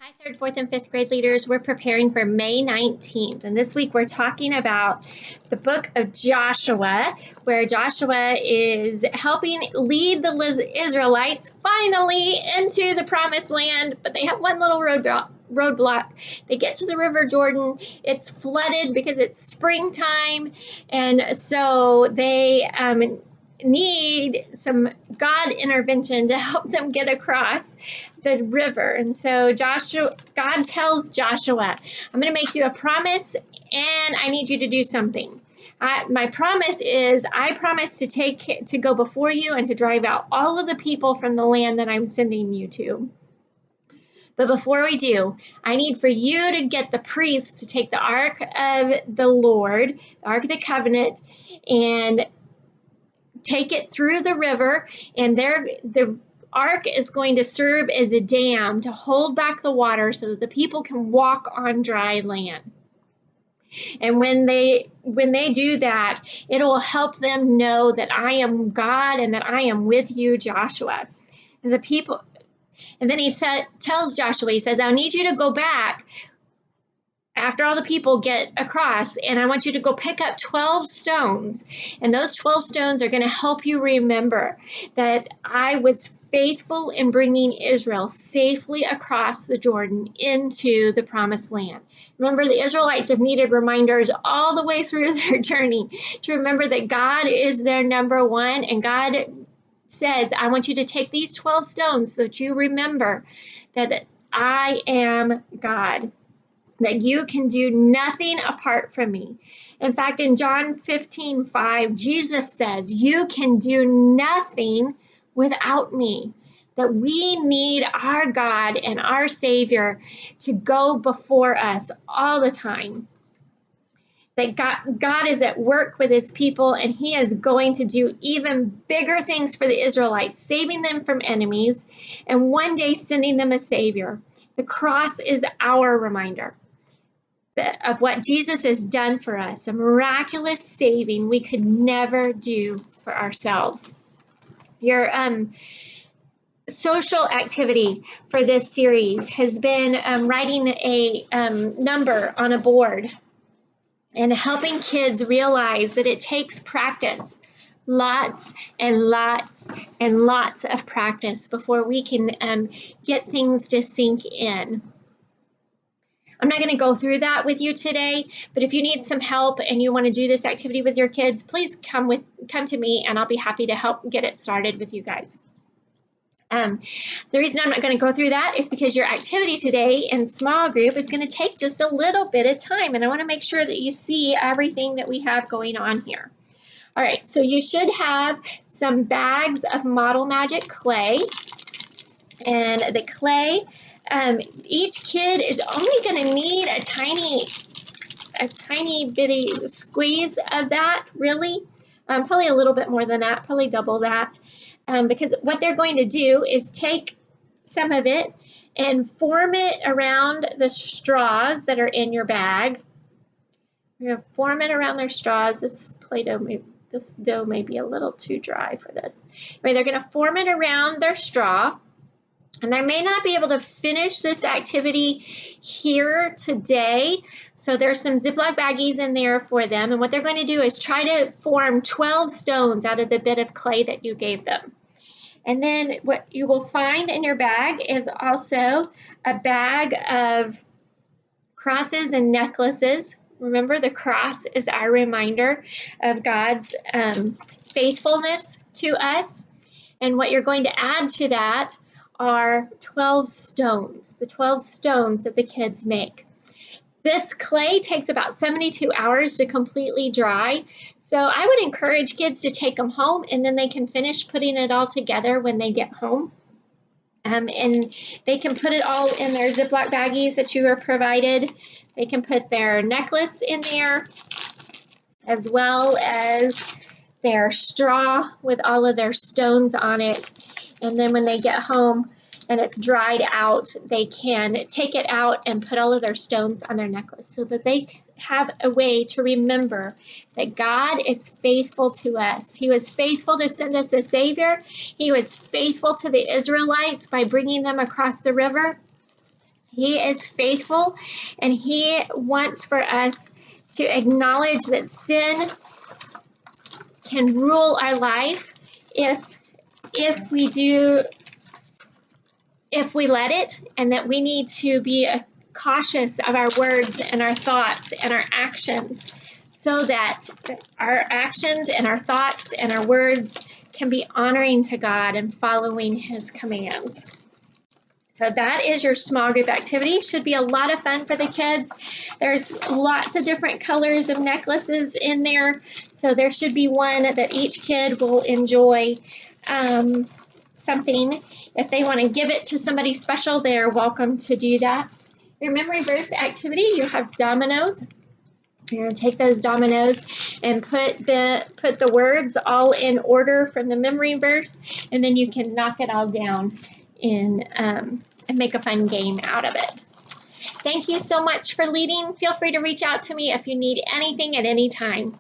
Hi, third, fourth, and fifth grade leaders. We're preparing for May 19th. And this week we're talking about the book of Joshua, where Joshua is helping lead the Israelites finally into the promised land. But they have one little roadblock. They get to the River Jordan. It's flooded because it's springtime. And so they need some God intervention to help them get across the river. And so God tells Joshua, I'm going to make you a promise and I need you to do something. My promise is I promise to go before you and to drive out all of the people from the land that I'm sending you to. But before we do, I need for you to get the priests to take the Ark of the Lord, the Ark of the Covenant, and take it through the river, and the ark is going to serve as a dam to hold back the water so that the people can walk on dry land. And when they do that, it will help them know that I am God and that I am with you, Joshua. And then he tells Joshua, he says, I need you to go back after all the people get across, and I want you to go pick up 12 stones. And those 12 stones are going to help you remember that I was faithful in bringing Israel safely across the Jordan into the promised land. Remember, the Israelites have needed reminders all the way through their journey to remember that God is their number one, and God says, I want you to take these 12 stones so that you remember that I am God, that you can do nothing apart from me. In fact, in John 15:5, Jesus says, you can do nothing without me. That we need our God and our Savior to go before us all the time. That God is at work with his people, and he is going to do even bigger things for the Israelites, saving them from enemies, and one day sending them a Savior. The cross is our reminder of what Jesus has done for us, a miraculous saving we could never do for ourselves. Your social activity for this series has been writing a number on a board and helping kids realize that it takes practice, lots and lots and lots of practice before we can get things to sink in. I'm not going to go through that with you today, but if you need some help and you want to do this activity with your kids, please come to me and I'll be happy to help get it started with you guys. The reason I'm not going to go through that is because your activity today in small group is going to take just a little bit of time, and I want to make sure that you see everything that we have going on here. All right, so you should have some bags of Model Magic clay, and the clay, each kid is only going to need a tiny bitty squeeze of that, really. Probably a little bit more than that, probably double that. Because what they're going to do is take some of it and form it around the straws that are in your bag. You're going to form it around their straws. This dough may be a little too dry for this. Anyway, they're going to form it around their straw. And I may not be able to finish this activity here today, so there's some Ziploc baggies in there for them. And what they're going to do is try to form 12 stones out of the bit of clay that you gave them. And then what you will find in your bag is also a bag of crosses and necklaces. Remember, the cross is our reminder of God's faithfulness to us. And what you're going to add to that are 12 stones, the 12 stones that the kids make. This clay takes about 72 hours to completely dry, so I would encourage kids to take them home and then they can finish putting it all together when they get home. And they can put it all in their Ziploc baggies that you were provided. They can put their necklace in there, as well as their straw with all of their stones on it. And then when they get home and it's dried out, they can take it out and put all of their stones on their necklace so that they have a way to remember that God is faithful to us. He was faithful to send us a Savior. He was faithful to the Israelites by bringing them across the river. He is faithful, and He wants for us to acknowledge that sin can rule our life if we do, if we let it, and that we need to be cautious of our words and our thoughts and our actions, so that our actions and our thoughts and our words can be honoring to God and following His commands. So that is your small group activity. Should be a lot of fun for the kids. There's lots of different colors of necklaces in there, so there should be one that each kid will enjoy. Something. If they want to give it to somebody special, they are welcome to do that. Your memory verse activity, you have dominoes. You're going to take those dominoes and put the words all in order from the memory verse, and then you can knock it all down and make a fun game out of it. Thank you so much for leading. Feel free to reach out to me if you need anything at any time.